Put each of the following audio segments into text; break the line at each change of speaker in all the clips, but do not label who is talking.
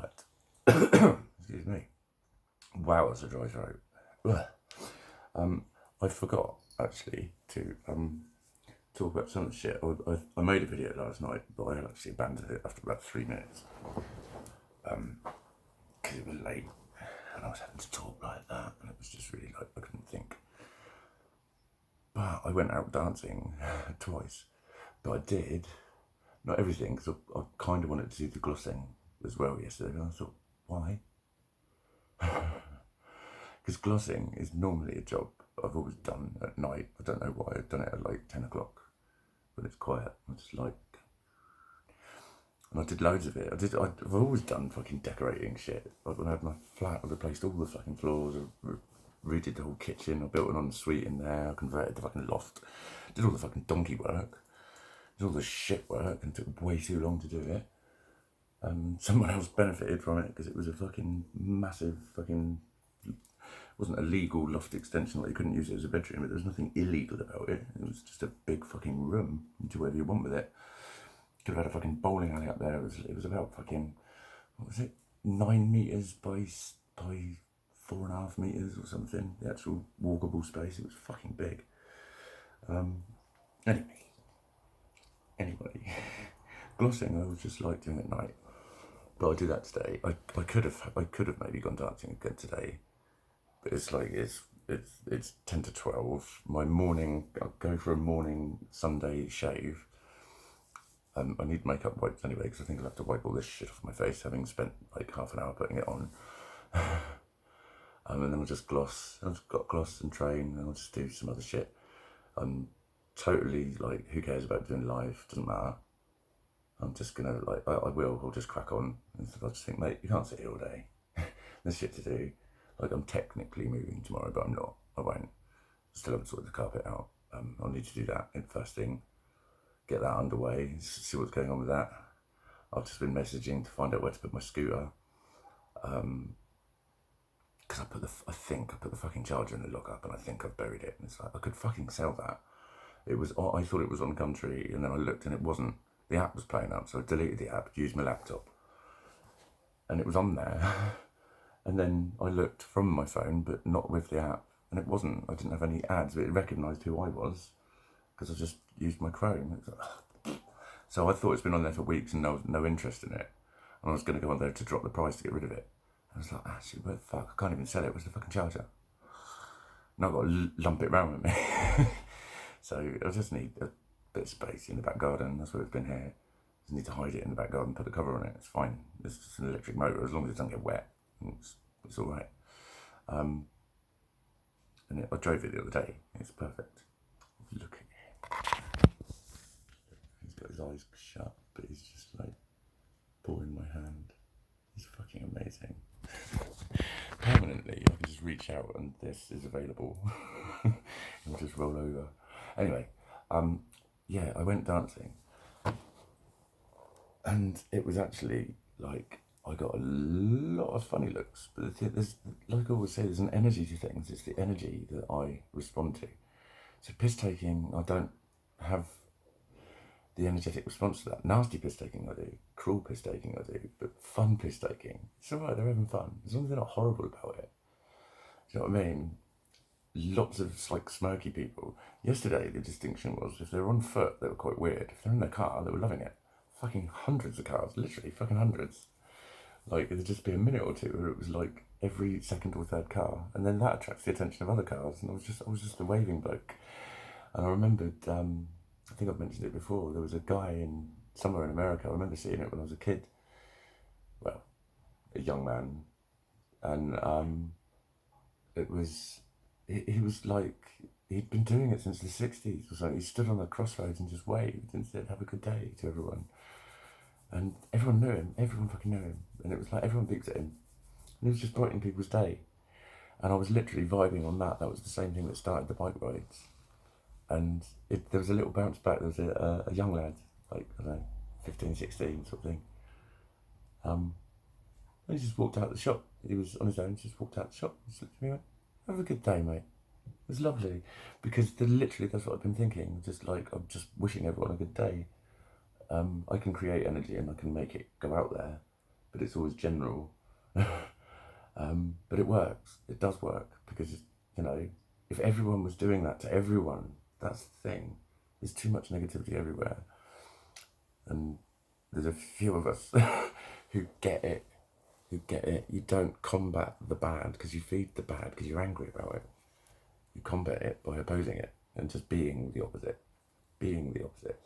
Right. Excuse me. Wow, that's a dry throat. I forgot actually to talk about some of the shit. I made a video last night, but I actually abandoned it after about 3 minutes because it was late and I was having to talk like that, and it was just really like I couldn't think. But I went out dancing twice, but I did not everything because I kind of wanted to do the glossing as well yesterday, and I thought, why? Because glossing is normally a job I've always done at night. I don't know why I've done it at like 10 o'clock when it's quiet. I just like, and I did loads of it. I've always done fucking decorating shit. Like when I had my flat, I replaced all the fucking floors, I redid the whole kitchen, I built an ensuite in there, I converted the fucking loft, did all the fucking donkey work, did all the shit work, and took way too long to do it. Someone else benefited from it because it was a fucking massive fucking, it wasn't a legal loft extension, like you couldn't use it as a bedroom, but there was nothing illegal about it. It was just a big fucking room, you do whatever you want with it. Could have had a fucking bowling alley up there. It was about fucking, what was it, 9 metres by 4.5 metres or something, the actual walkable space. It was fucking big. Anyway, glossing I was just like doing at night, but I do that today. I could have maybe gone dancing again today, but it's like it's 10 to 12. My morning, I'll go for a morning Sunday shave. I need makeup wipes anyway because I think I'll have to wipe all this shit off my face, having spent like half an hour putting it on. And then I'll just gloss. I've got gloss and train, and I'll just do some other shit. I'm totally like, who cares about doing live? Doesn't matter. I'm just gonna like, I'll just crack on. I'll just think, mate, you can't sit here all day. There's shit to do. Like, I'm technically moving tomorrow, but I'm not. I won't. Still haven't sorted the carpet out. I'll need to do that first thing. Get that underway, see what's going on with that. I've just been messaging to find out where to put my scooter. Because I think I put the fucking charger in the lockup, and I think I've buried it. And it's like, I could fucking sell that. I thought it was on Country, and then I looked and it wasn't. The app was playing up, so I deleted the app, used my laptop, and it was on there. And then I looked from my phone, but not with the app, and it wasn't. I didn't have any ads, but it recognised who I was because I just used my Chrome. So I thought it's been on there for weeks and no interest in it, and I was going to go on there to drop the price to get rid of it. I was like, actually, what the fuck? I can't even sell it. Where's the fucking charger? Now I've got to lump it around with me. So I just need a bit of space in the back garden. That's where it's been here. I just need to hide it in the back garden, put the cover on it. It's fine. It's just an electric motor, as long as it doesn't get wet. It's all right. And I drove it the other day. It's perfect. Look at him. He's got his eyes shut, but he's just like pulling my hand. He's fucking amazing. Permanently, I can just reach out and this is available. It'll just roll over. Anyway, yeah, I went dancing, and it was actually like, I got a lot of funny looks, but there's, like I always say, there's an energy to things. It's the energy that I respond to. So piss taking, I don't have the energetic response to that. Nasty piss taking I do, cruel piss taking I do, but fun piss taking, it's alright, they're having fun, as long as they're not horrible about it. Do you know what I mean? Lots of like smirky people. Yesterday the distinction was, if they were on foot, they were quite weird. If they're in their car, they were loving it. Fucking hundreds of cars, literally fucking hundreds. Like, it'd just be a minute or two where it was like every second or third car, and then that attracts the attention of other cars, and I was just a waving bloke. And I remembered, I think I've mentioned it before, there was a guy somewhere in America, I remember seeing it when I was a kid, well, a young man, and he was like, he'd been doing it since the 60s or something. He stood on the crossroads and just waved and said, have a good day to everyone. And everyone knew him, everyone fucking knew him. And it was like, everyone peeked at him. And he was just brightening people's day. And I was literally vibing on that. That was the same thing that started the bike rides. And there was a little bounce back. There was a young lad, like, I don't know, 15, 16 sort of thing. And he just walked out the shop. He was on his own, just walked out the shop. Just looked at me and went, have a good day, mate. It was lovely. Because literally, that's what I've been thinking. Just like, I'm just wishing everyone a good day. I can create energy and I can make it go out there. but it's always general. But it works. It does work because, you know, if everyone was doing that to everyone, that's the thing. There's too much negativity everywhere. And there's a few of us who get it. You don't combat the bad because you feed the bad because you're angry about it. You combat it by opposing it and just being the opposite. Being the opposite.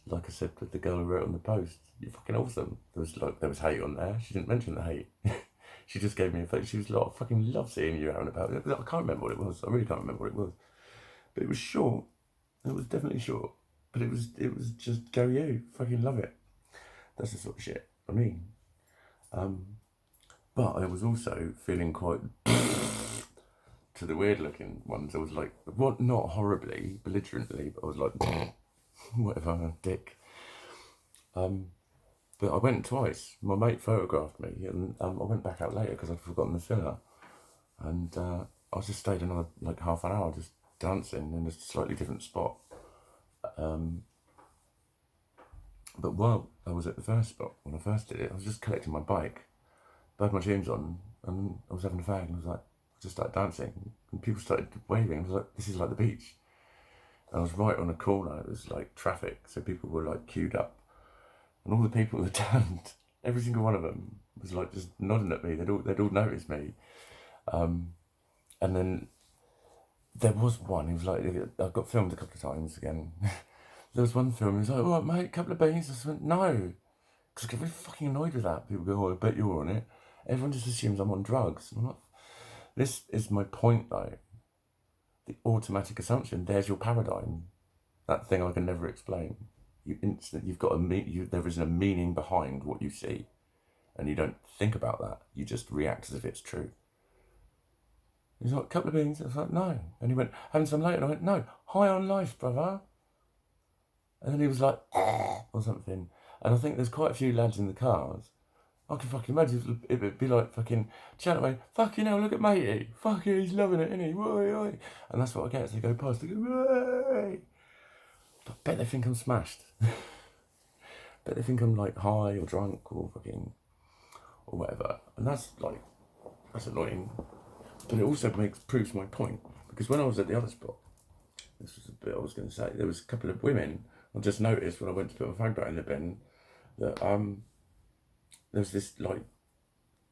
Like I said with the girl who wrote on the post, you're fucking awesome. There was hate on there. She didn't mention the hate. She just gave me a face. She was like, I fucking love seeing you out and about. I can't remember what it was. I really can't remember what it was. But it was short. It was definitely short. But it was just go you. Fucking love it. That's the sort of shit I mean. But I was also feeling quite to the weird looking ones. I was like, what? Not horribly, belligerently, but I was like, whatever, dick. But I went twice. My mate photographed me, and I went back out later because I'd forgotten the filler. And I just stayed another like half an hour just dancing in a slightly different spot. But while I was at the first spot, when I first did it, I was just collecting my bike. I had my tunes on, and I was having a fag, and I was like, I just started dancing, and people started waving. I was like, this is like the beach. And I was right on a corner. It was like traffic, so people were like queued up, and all the people that turned, every single one of them was like just nodding at me. They'd all noticed me, and then there was one who was like, I got filmed a couple of times again. There was one film. He was like, "All right, mate, couple of beans." I just went, "No," because I get really fucking annoyed with that. People go, "Oh, I bet you're on it." Everyone just assumes I'm on drugs. I'm not. This is my point, though. The automatic assumption. There's your paradigm. That thing I can never explain. You've got there isn't a meaning behind what you see, and you don't think about that. You just react as if it's true. He's like, "Couple of beans." I was like, "No," and he went, "Having some later." And I went, "No, high on life, brother." And then he was like, or something. And I think there's quite a few lads in the cars. I can fucking imagine it would be like fucking chat away, fucking hell, look at matey. Fucking, he's loving it, isn't he? Why? And that's what I get as they go past. They go, "Why?" I bet they think I'm smashed. Bet they think I'm like high or drunk or fucking, or whatever. And that's annoying. But it also proves my point. Because when I was at the other spot, this was a bit I was going to say, there was a couple of women. I just noticed when I went to put my fag back in the bin that there was this like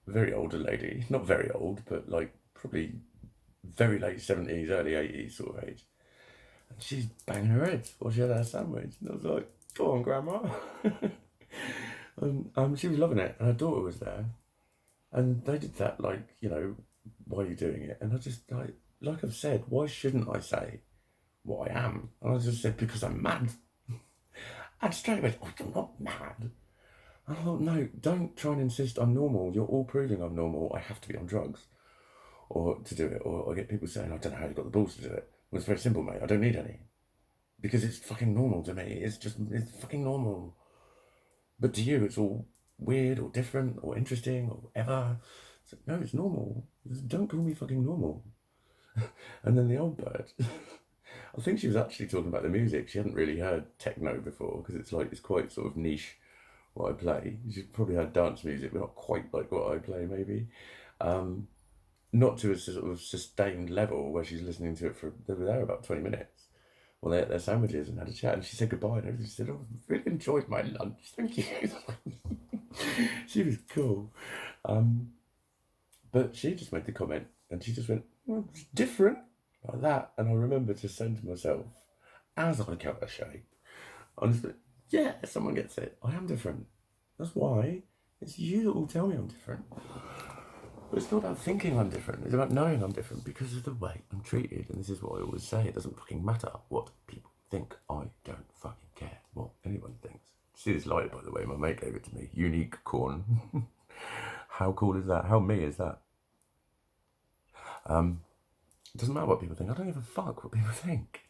very older lady, not very old, but like probably very late 70s, early 80s sort of age. And she's banging her head while she had her sandwich. And I was like, "Go on, Grandma." And she was loving it. And her daughter was there. And they did that, like, you know, why are you doing it? And I just, like I've said, why shouldn't I say what I am? And I just said, because I'm mad. And straight away, "Oh, you're not mad." And I thought, no, don't try and insist I'm normal. You're all proving I'm normal. I have to be on drugs or to do it. Or I get people saying, "I don't know how you got the balls to do it." Well, it's very simple, mate. I don't need any. Because it's fucking normal to me. It's fucking normal. But to you, it's all weird or different or interesting or whatever. So, no, it's normal. Don't call me fucking normal. And then the old bird, I think she was actually talking about the music. She hadn't really heard techno before because it's quite sort of niche what I play. She's probably heard dance music, but not quite like what I play, maybe. Not to a sort of sustained level where she's listening to it they were there about 20 minutes. Well, they ate their sandwiches and had a chat, and she said goodbye and everything. She said, "Oh, I really enjoyed my lunch, thank you." She was cool. But she just made the comment, and she just went, "Well, it's different," like that. And I remember just saying to myself, as I cut a shape, I just went, yeah, someone gets it. I am different. That's why. It's you that will tell me I'm different. But it's not about thinking I'm different. It's about knowing I'm different because of the way I'm treated. And this is what I always say. It doesn't fucking matter what people think. I don't fucking care what anyone thinks. See this light, by the way? My mate gave it to me. Unique corn. How cool is that? How me is that? It doesn't matter what people think. I don't give a fuck what people think.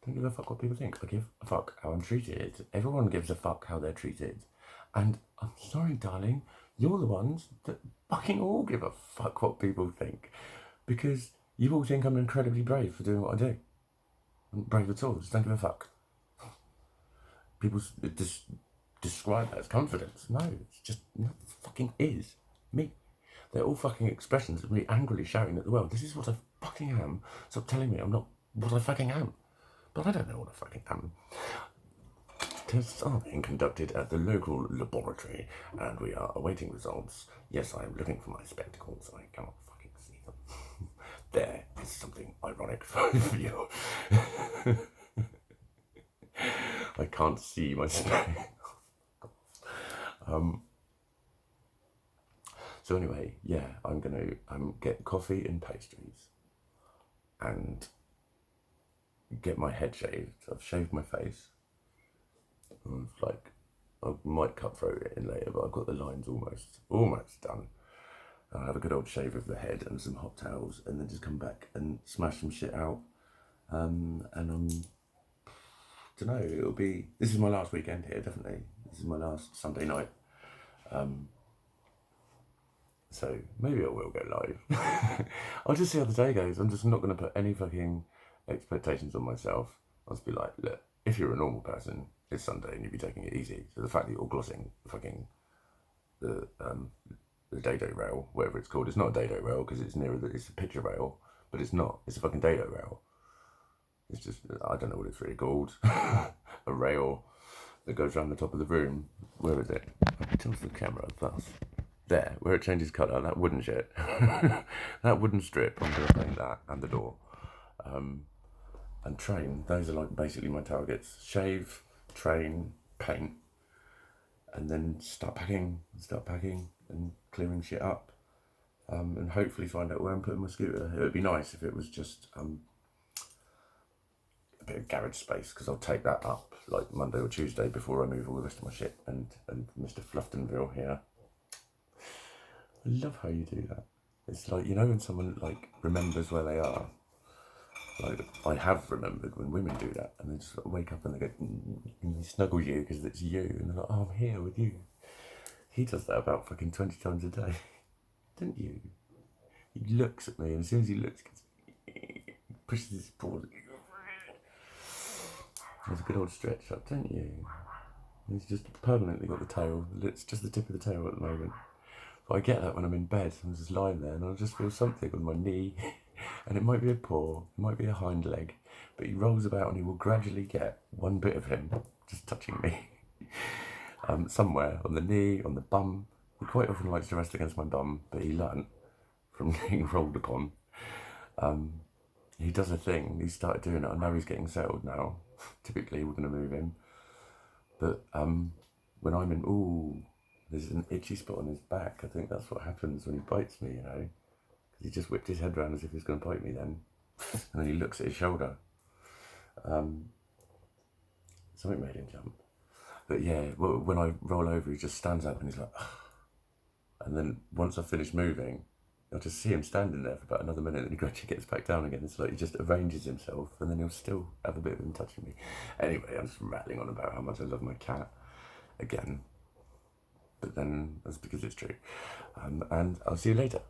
I don't give a fuck what people think. I give a fuck how I'm treated. Everyone gives a fuck how they're treated. And I'm sorry, darling, you're the ones that fucking all give a fuck what people think. Because you all think I'm incredibly brave for doing what I do. I'm not brave at all, just don't give a fuck. People just describe that as confidence. No, it's just no, it fucking is me. They're all fucking expressions of me angrily shouting at the world, this is what I fucking am. Stop telling me I'm not what I fucking am. But I don't know what I fucking am. Tests are being conducted at the local laboratory, and we are awaiting results. Yes, I am looking for my spectacles. I cannot fucking see them. There is something ironic for you. I can't see my spectacles. So anyway, yeah, I'm gonna get coffee and pastries, and get my head shaved. I've shaved my face. Like, I might cut through it in later, but I've got the lines almost done. I'll have a good old shave of the head and some hot towels, and then just come back and smash some shit out. And don't know. This is my last weekend here, definitely. This is my last Sunday night. So maybe I will go live. I'll just see how the day goes. I'm just not going to put any fucking expectations on myself. I'll just be like, look, if you're a normal person, it's Sunday and you'd be taking it easy. So the fact that you're glossing fucking the dado rail, whatever it's called, it's not a dado rail because it's it's a picture rail, but it's not. It's a fucking dado rail. It's just, I don't know what it's really called. A rail that goes around the top of the room. Where is it? Tilt the camera thus. There, where it changes colour, that wooden shit. That wooden strip, I'm going to paint that, and the door. And train, those are like basically my targets. Shave, train, paint, and then start packing and clearing shit up. And hopefully find out where I'm putting my scooter. It would be nice if it was just a bit of garage space, because I'll take that up like Monday or Tuesday before I move all the rest of my shit. And Mr. Flufftonville here. I love how you do that. It's like, you know, when someone like remembers where they are. Like, I have remembered when women do that, and they just wake up and they go, and they snuggle you because it's you, and they're like, oh, I'm here with you. He does that about fucking 20 times a day, don't you? He looks at me, and as soon as he looks, he pushes his paws. There's a good old stretch up, don't you? He's just permanently got the tail. It's just the tip of the tail at the moment. But I get that when I'm in bed. I'm just lying there and I'll just feel something on my knee. And it might be a paw, it might be a hind leg. But he rolls about and he will gradually get one bit of him just touching me. Somewhere, on the knee, on the bum. He quite often likes to rest against my bum, but he learnt from being rolled upon. He does a thing, he started doing it. I know he's getting settled now. Typically we're going to move him. But when I'm in, there's an itchy spot on his back. I think that's what happens when he bites me, you know. Because he just whipped his head around as if he was going to bite me then. And then he looks at his shoulder. Something made him jump. But yeah, when I roll over, he just stands up and he's like, ugh. And then once I've finished moving, I'll just see him standing there for about another minute, and he gradually gets back down again. It's like he just arranges himself, and then he'll still have a bit of him touching me. Anyway, I'm just rattling on about how much I love my cat again. But then that's because it's true. And I'll see you later.